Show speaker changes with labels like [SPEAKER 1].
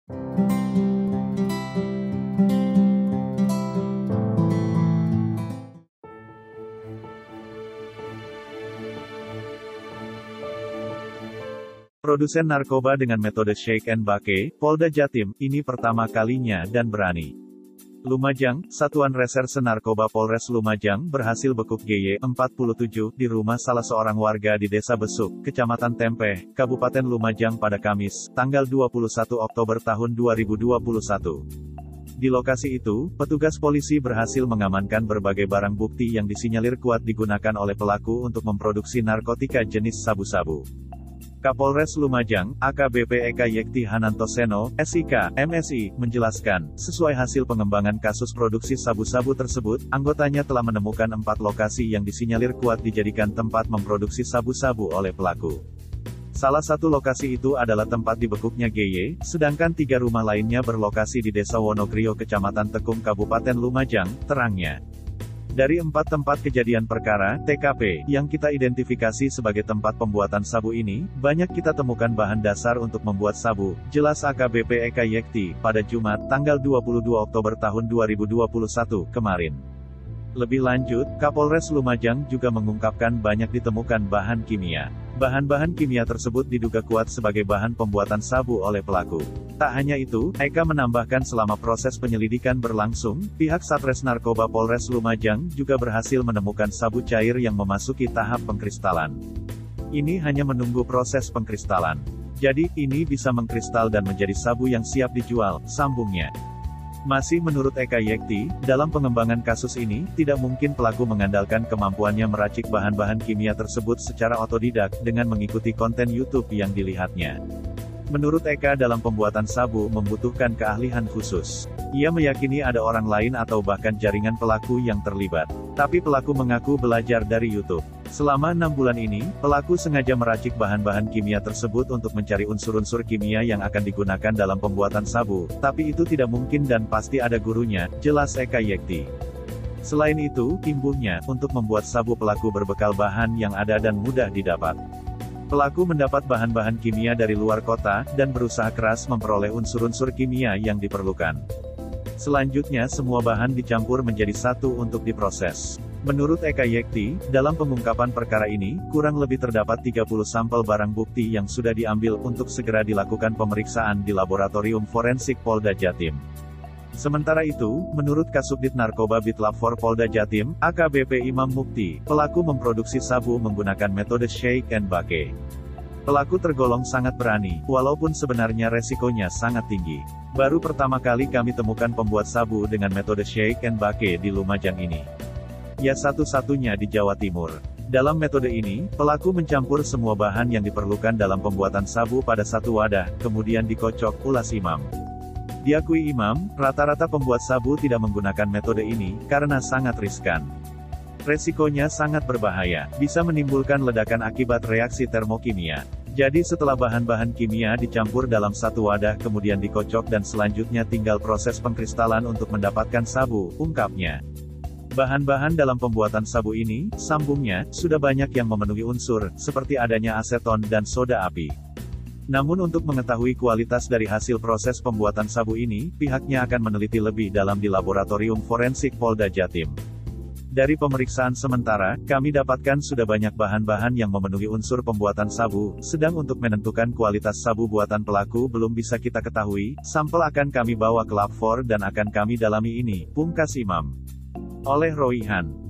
[SPEAKER 1] Produsen narkoba dengan metode shake and bake, Polda Jatim, ini pertama kalinya dan berani. Lumajang, Satuan Reserse Narkoba Polres Lumajang berhasil bekuk GY, 47, di rumah salah seorang warga di Desa Besuk, Kecamatan Tempeh, Kabupaten Lumajang pada Kamis, tanggal 21 Oktober tahun 2021. Di lokasi itu, petugas polisi berhasil mengamankan berbagai barang bukti yang disinyalir kuat digunakan oleh pelaku untuk memproduksi narkotika jenis sabu-sabu. Kapolres Lumajang, AKBP Eka Yekti Hanantoseno, SIK, MSI, menjelaskan, sesuai hasil pengembangan kasus produksi sabu-sabu tersebut, anggotanya telah menemukan 4 lokasi yang disinyalir kuat dijadikan tempat memproduksi sabu-sabu oleh pelaku. Salah satu lokasi itu adalah tempat dibekuknya GY, sedangkan 3 rumah lainnya berlokasi di Desa Wonogrio Kecamatan Tekung Kabupaten Lumajang, terangnya. Dari 4 tempat kejadian perkara, TKP, yang kita identifikasi sebagai tempat pembuatan sabu ini, banyak kita temukan bahan dasar untuk membuat sabu, jelas AKBP Eka Yekti, pada Jumat, tanggal 22 Oktober tahun 2021, kemarin. Lebih lanjut, Kapolres Lumajang juga mengungkapkan banyak ditemukan bahan kimia. Bahan-bahan kimia tersebut diduga kuat sebagai bahan pembuatan sabu oleh pelaku. Tak hanya itu, Eka menambahkan selama proses penyelidikan berlangsung, pihak Satres Narkoba Polres Lumajang juga berhasil menemukan sabu cair yang memasuki tahap pengkristalan. Ini hanya menunggu proses pengkristalan. Jadi, ini bisa mengkristal dan menjadi sabu yang siap dijual, sambungnya. Masih menurut Eka Yekti, dalam pengembangan kasus ini, tidak mungkin pelaku mengandalkan kemampuannya meracik bahan-bahan kimia tersebut secara otodidak, dengan mengikuti konten YouTube yang dilihatnya. Menurut Eka dalam pembuatan sabu membutuhkan keahlian khusus. Ia meyakini ada orang lain atau bahkan jaringan pelaku yang terlibat. Tapi pelaku mengaku belajar dari YouTube. Selama 6 bulan ini, pelaku sengaja meracik bahan-bahan kimia tersebut untuk mencari unsur-unsur kimia yang akan digunakan dalam pembuatan sabu, tapi itu tidak mungkin dan pasti ada gurunya, jelas Eka Yekti. Selain itu, imbuhnya, untuk membuat sabu pelaku berbekal bahan yang ada dan mudah didapat. Pelaku mendapat bahan-bahan kimia dari luar kota, dan berusaha keras memperoleh unsur-unsur kimia yang diperlukan. Selanjutnya semua bahan dicampur menjadi satu untuk diproses. Menurut Eka Yekti, dalam pengungkapan perkara ini, kurang lebih terdapat 30 sampel barang bukti yang sudah diambil untuk segera dilakukan pemeriksaan di Laboratorium Forensik Polda Jatim. Sementara itu, menurut Kasubdit Narkoba Bitlab 4 Polda Jatim, AKBP Imam Mukti, pelaku memproduksi sabu menggunakan metode shake and bake. Pelaku tergolong sangat berani, walaupun sebenarnya resikonya sangat tinggi. Baru pertama kali kami temukan pembuat sabu dengan metode shake and bake di Lumajang ini. Ya satu-satunya di Jawa Timur. Dalam metode ini, pelaku mencampur semua bahan yang diperlukan dalam pembuatan sabu pada satu wadah, kemudian dikocok, ulas Imam. Diakui Imam, rata-rata pembuat sabu tidak menggunakan metode ini, karena sangat riskan. Resikonya sangat berbahaya, bisa menimbulkan ledakan akibat reaksi termokimia. Jadi setelah bahan-bahan kimia dicampur dalam satu wadah kemudian dikocok dan selanjutnya tinggal proses pengkristalan untuk mendapatkan sabu, ungkapnya. Bahan-bahan dalam pembuatan sabu ini, sambungnya, sudah banyak yang memenuhi unsur, seperti adanya aseton dan soda api. Namun untuk mengetahui kualitas dari hasil proses pembuatan sabu ini, pihaknya akan meneliti lebih dalam di Laboratorium Forensik Polda Jatim. Dari pemeriksaan sementara, kami dapatkan sudah banyak bahan-bahan yang memenuhi unsur pembuatan sabu, sedang untuk menentukan kualitas sabu buatan pelaku belum bisa kita ketahui, sampel akan kami bawa ke Lab 4 dan akan kami dalami ini, pungkas Imam. Oleh Royhan.